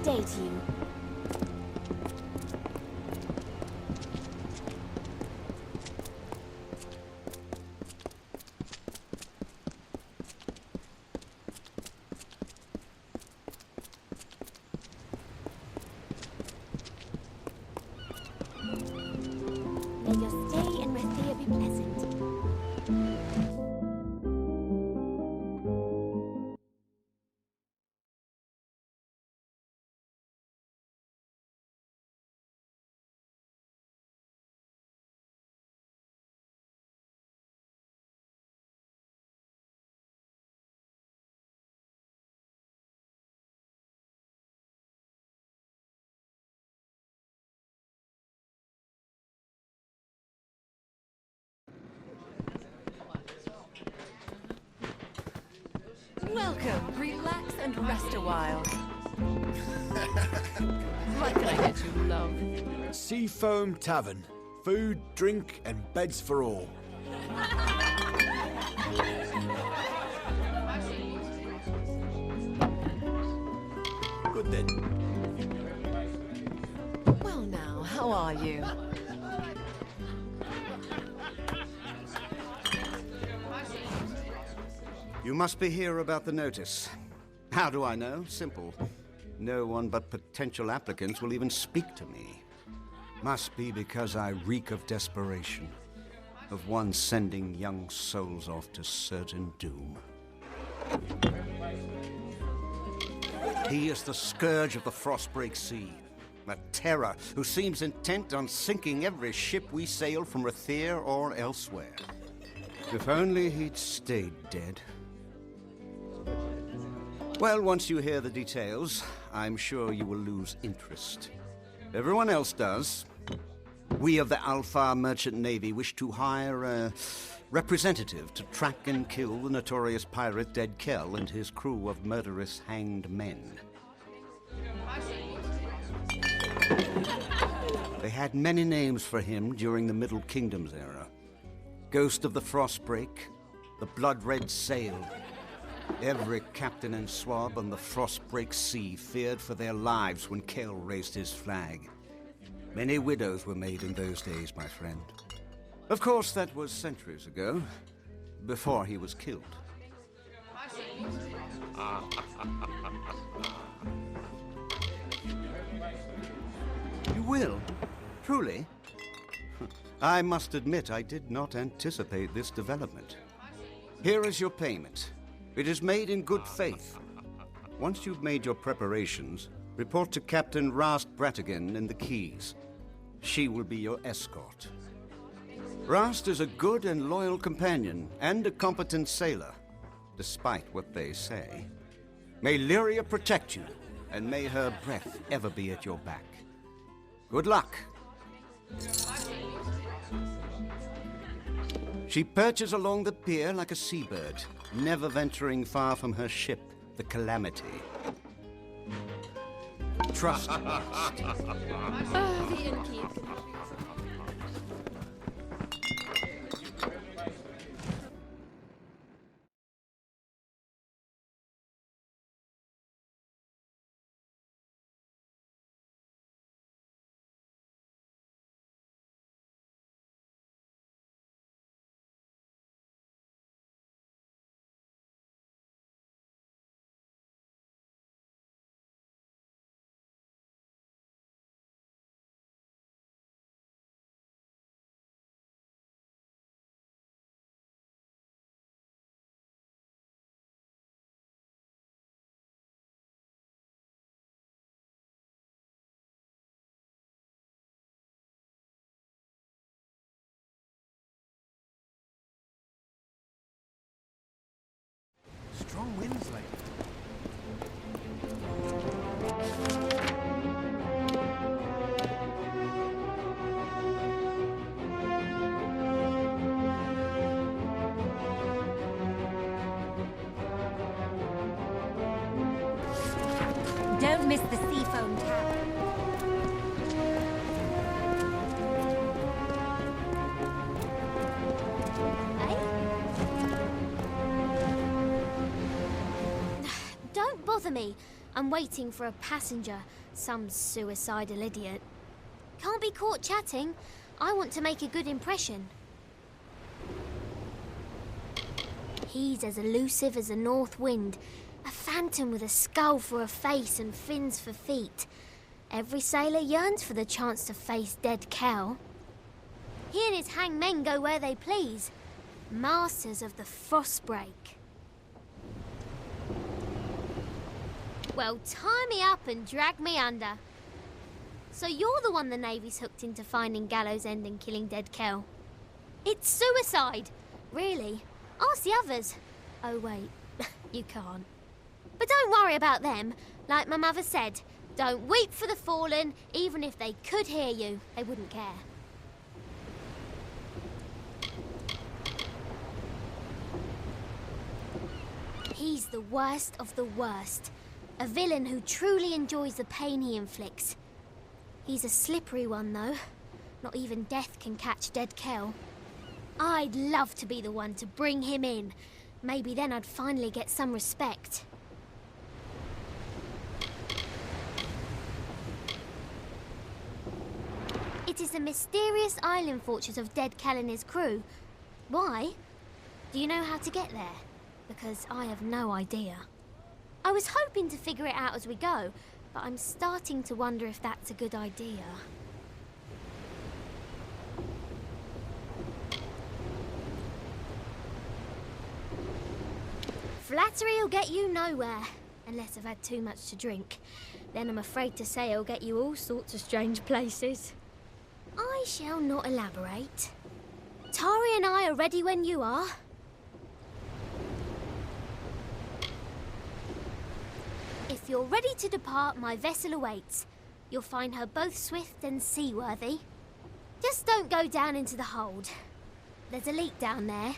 Good day to you. May your stay in Rathia be pleasant. Welcome. Relax and rest a while. What can I get you, love? Seafoam Tavern. Food, drink, and beds for all. Good then. Well now, how are you? You must be here about the notice. How do I know? Simple. No one but potential applicants will even speak to me. Must be because I reek of desperation, of one sending young souls off to certain doom. He is the scourge of the Frostbreak Sea, a terror who seems intent on sinking every ship we sail from Rathir or elsewhere. If only he'd stayed dead. Well, once you hear the details, I'm sure you will lose interest. Everyone else does. We of the Alpha Merchant Navy wish to hire a representative to track and kill the notorious pirate Dead Kell and his crew of murderous hanged men. They had many names for him during the Middle Kingdoms era. Ghost of the Frostbreak, the Blood-Red Sail. Every captain and swab on the Frostbreak Sea feared for their lives when Kell raised his flag. Many widows were made in those days, my friend. Of course, that was centuries ago, before he was killed. You will? Truly? I must admit I did not anticipate this development. Here is your payment. It is made in good faith. Once you've made your preparations, report to Captain Rast Bratigan in the Keys. She will be your escort. Rast is a good and loyal companion, and a competent sailor, despite what they say. May Lyria protect you, and may her breath ever be at your back. Good luck. She perches along the pier like a seabird, never venturing far from her ship, the Calamity. Trust her. Oh, the innkeep. Strong winds lately. Don't miss the Seafoam Tavern. Don't bother me. I'm waiting for a passenger, some suicidal idiot. Can't be caught chatting. I want to make a good impression. He's as elusive as a north wind, a phantom with a skull for a face and fins for feet. Every sailor yearns for the chance to face dead Kel. He and his hangmen go where they please, masters of the Frostbreak. Well, tie me up and drag me under. So you're the one the Navy's hooked into finding Gallows End and killing dead Kel. It's suicide, really. Ask the others. Oh wait, you can't. But don't worry about them. Like my mother said, don't weep for the fallen. Even if they could hear you, they wouldn't care. He's the worst of the worst. A villain who truly enjoys the pain he inflicts. He's a slippery one, though. Not even death can catch dead Kel. I'd love to be the one to bring him in. Maybe then I'd finally get some respect. It is the mysterious island fortress of dead Kel and his crew. Why? Do you know how to get there? Because I have no idea. I was hoping to figure it out as we go, but I'm starting to wonder if that's a good idea. Flattery'll get you nowhere, unless I've had too much to drink. Then I'm afraid to say it'll get you all sorts of strange places. I shall not elaborate. Tari and I are ready when you are. If you're ready to depart, my vessel awaits. You'll find her both swift and seaworthy. Just don't go down into the hold. There's a leak down there.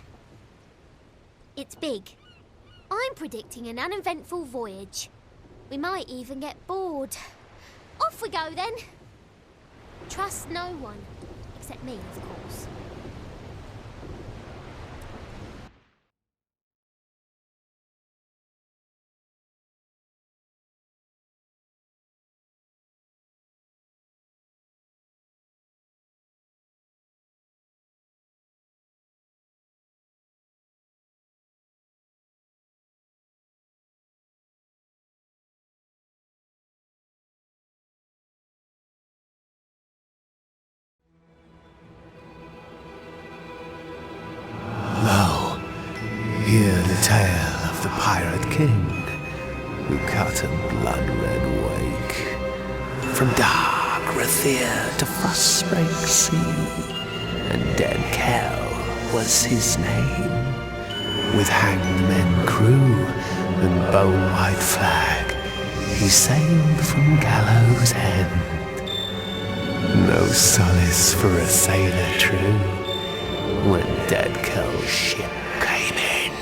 It's big. I'm predicting an uneventful voyage. We might even get bored. Off we go then. Trust no one, except me, of course. Hear the tale of the Pirate King, who cut a blood-red wake from dark Rathir to Frostbreak Sea, and dead Kel was his name. With hanged men crew and bone-white flag, he sailed from Gallows End. No solace for a sailor true when dead Kel's ship came in.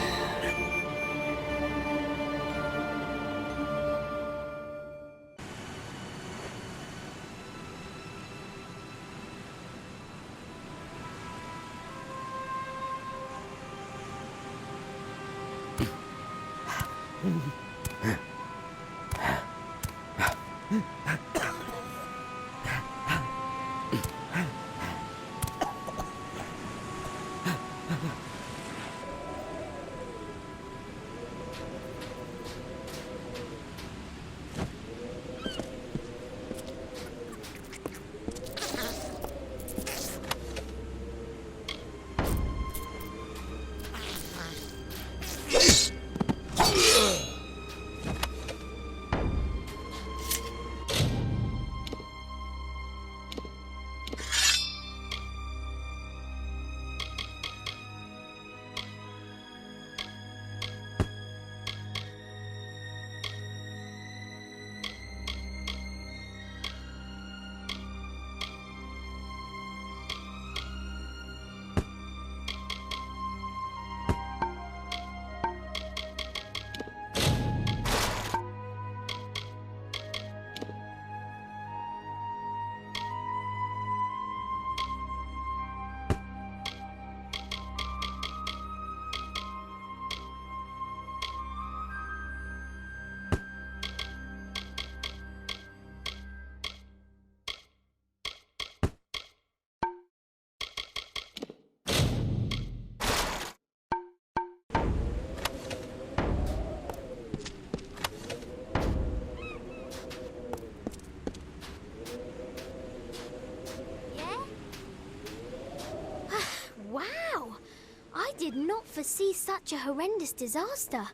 I did not foresee such a horrendous disaster.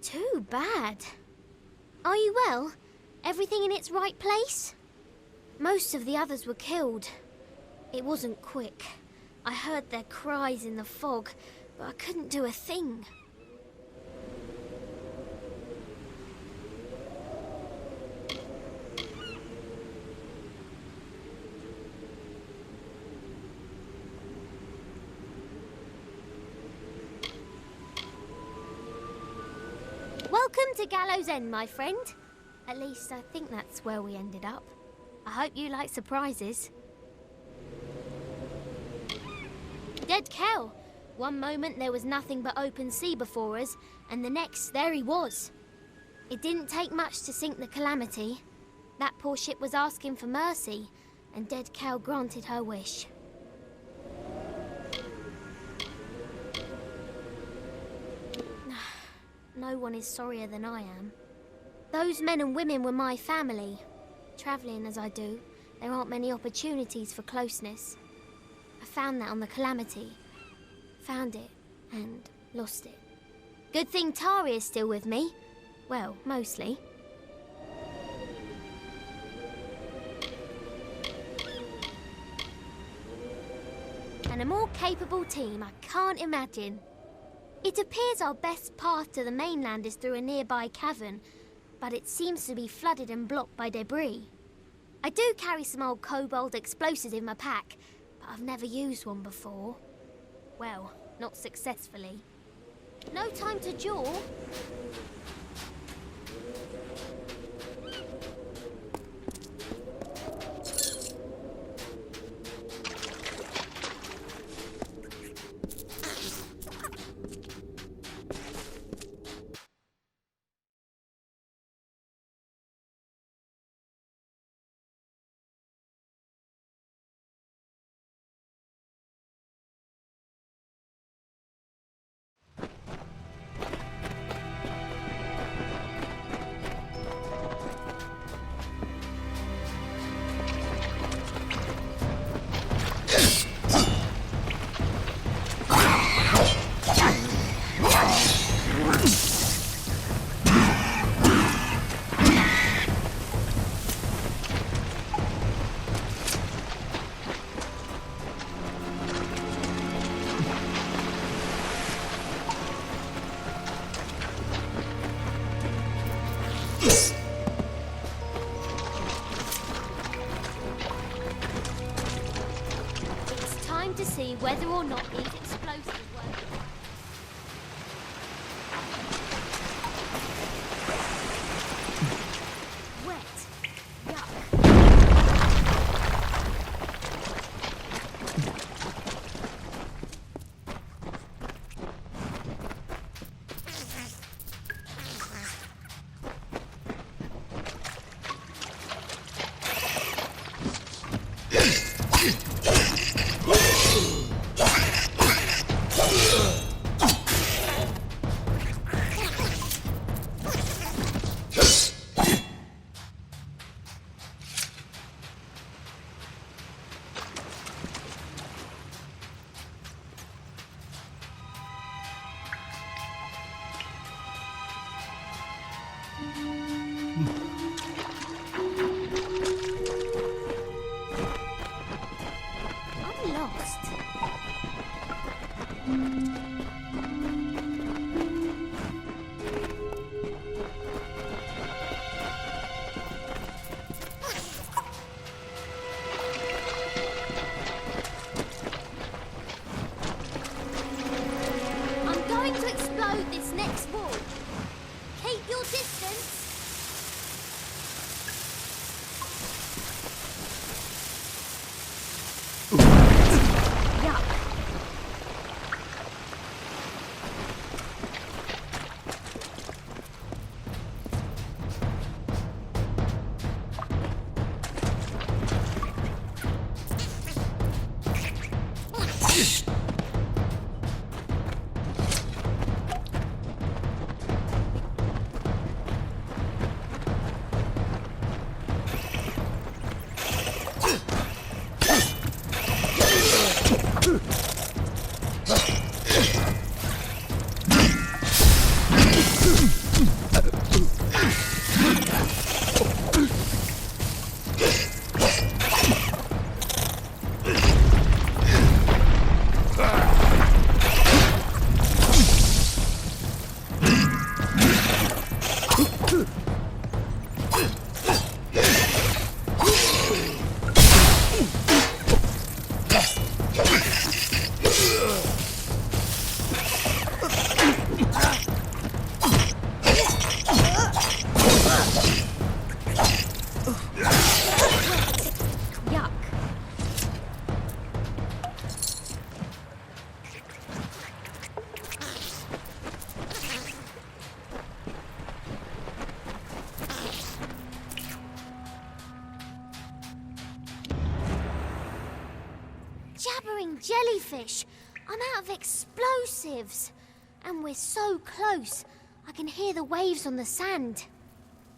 Too bad. Are you well? Everything in its right place? Most of the others were killed. It wasn't quick. I heard their cries in the fog, but I couldn't do a thing. Welcome to Gallows End, my friend. At least I think that's where we ended up. I hope you like surprises. Dead cow. One moment there was nothing but open sea before us, and the next there he was. It didn't take much to sink the Calamity. That poor ship was asking for mercy, and Dead cow granted her wish. No one is sorrier than I am. Those men and women were my family. Travelling as I do, there aren't many opportunities for closeness. I found that on the Calamity. Found it and lost it. Good thing Tari is still with me. Well, mostly. And a more capable team I can't imagine. It appears our best path to the mainland is through a nearby cavern, but it seems to be flooded and blocked by debris. I do carry some old kobold explosives in my pack, but I've never used one before. Well, not successfully. No time to jaw. To see whether or not these explosives work. Wet. Yuck. jellyfish. I'm out of explosives. And we're so close, I can hear the waves on the sand.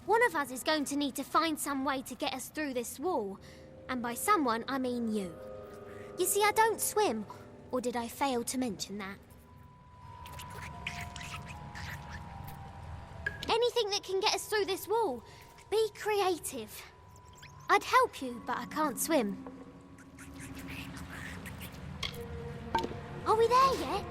One of us is going to need to find some way to get us through this wall. And by someone, I mean you. You see, I don't swim. Or did I fail to mention that? Anything that can get us through this wall. Be creative. I'd help you, but I can't swim. Are we there yet?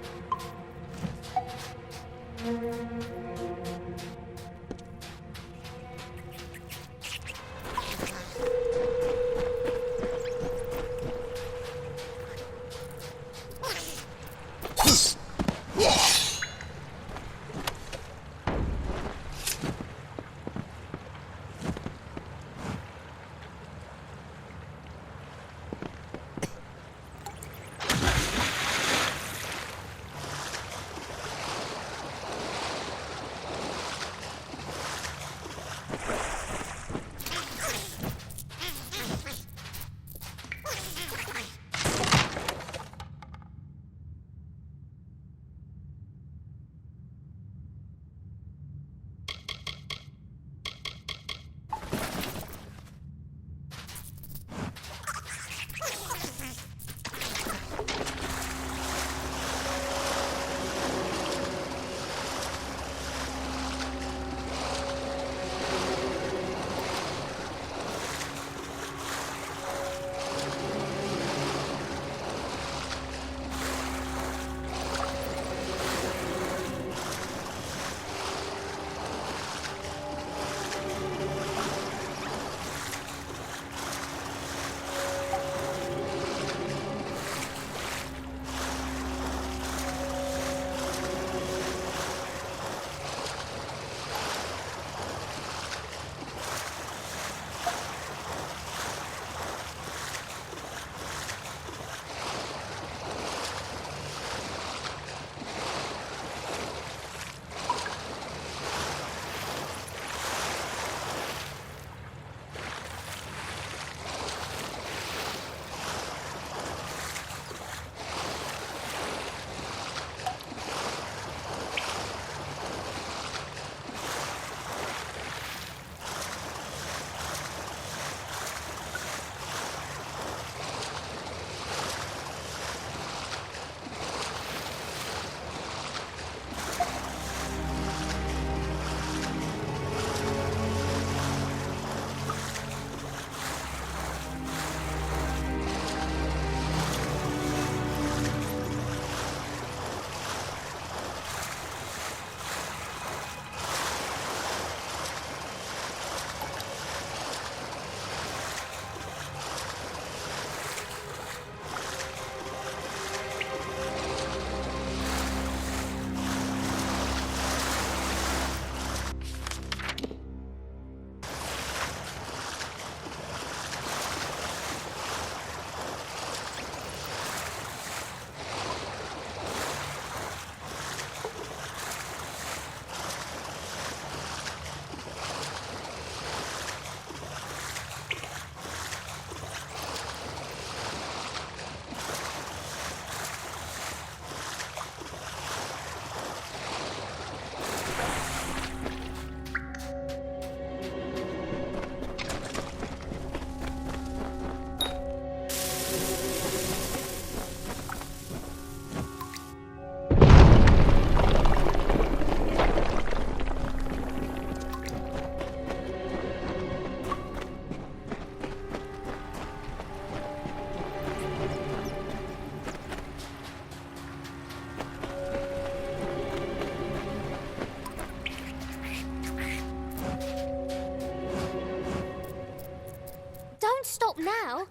stop now.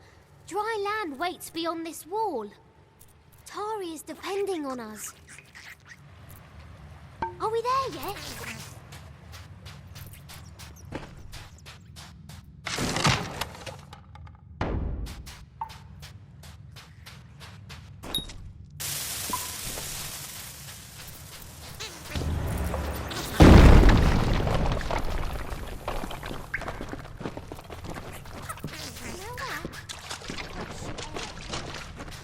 Dry land waits beyond this wall. Tari is depending on us. Are we there yet?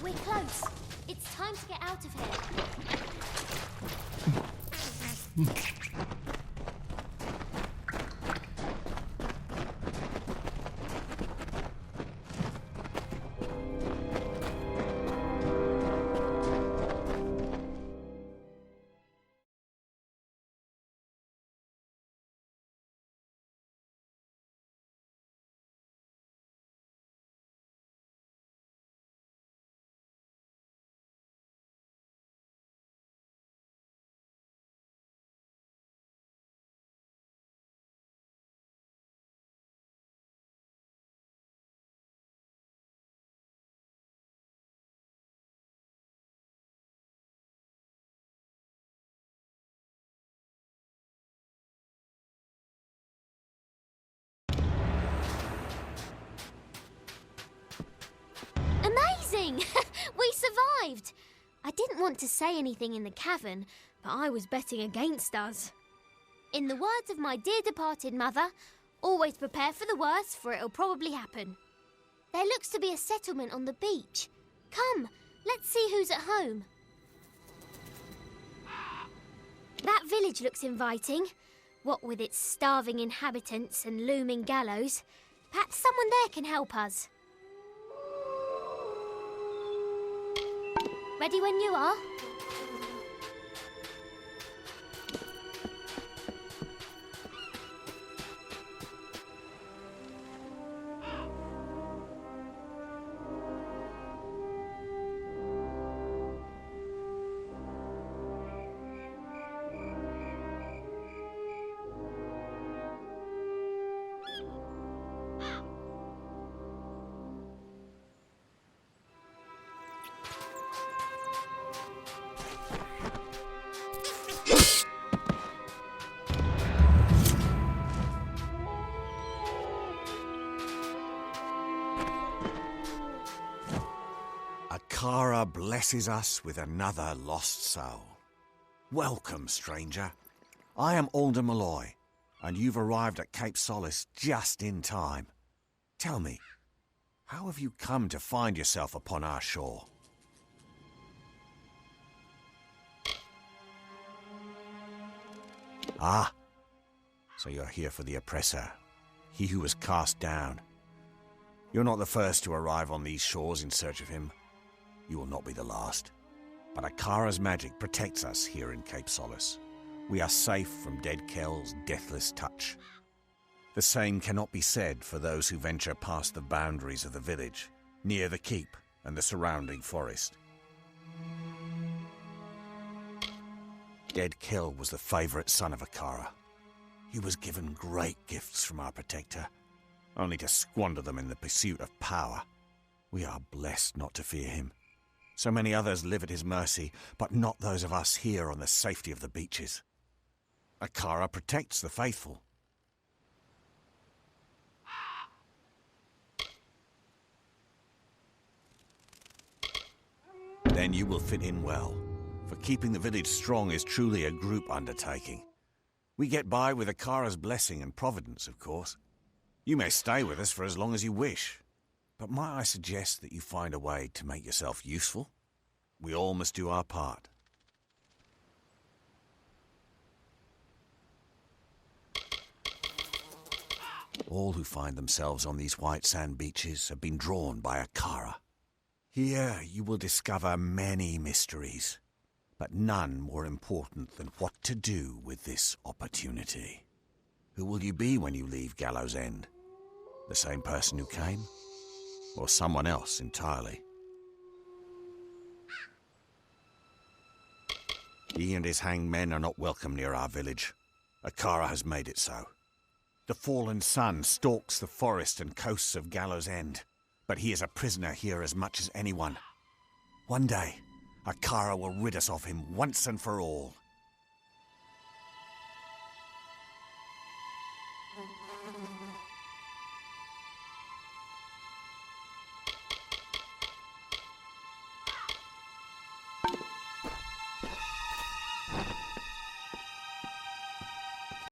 We're close. Amazing! We survived! I didn't want to say anything in the cavern, but I was betting against us. In the words of my dear departed mother, always prepare for the worst, for it'll probably happen. There looks to be a settlement on the beach. Come, let's see who's at home. That village looks inviting. What with its starving inhabitants and looming gallows. Perhaps someone there can help us. Ready when you are. Kara blesses us with another lost soul. Welcome, stranger. I am Alder Malloy, and you've arrived at Cape Solace just in time. Tell me, how have you come to find yourself upon our shore? Ah, so you're here for the oppressor, he who was cast down. You're not the first to arrive on these shores in search of him. You will not be the last. But Akara's magic protects us here in Cape Solace. We are safe from Dead Kell's deathless touch. The same cannot be said for those who venture past the boundaries of the village, near the keep and the surrounding forest. Dead Kell was the favorite son of Akara. He was given great gifts from our protector, only to squander them in the pursuit of power. We are blessed not to fear him. So many others live at his mercy, but not those of us here on the safety of the beaches. Akara protects the faithful. Then you will fit in well, for keeping the village strong is truly a group undertaking. We get by with Akara's blessing and providence, of course. You may stay with us for as long as you wish. But might I suggest that you find a way to make yourself useful? We all must do our part. All who find themselves on these white sand beaches have been drawn by Akara. Here you will discover many mysteries, but none more important than what to do with this opportunity. Who will you be when you leave Gallows End? The same person who came? Or someone else entirely? He and his hanged men are not welcome near our village. Akara has made it so. The fallen sun stalks the forest and coasts of Gallows End, but he is a prisoner here as much as anyone. One day, Akara will rid us of him once and for all.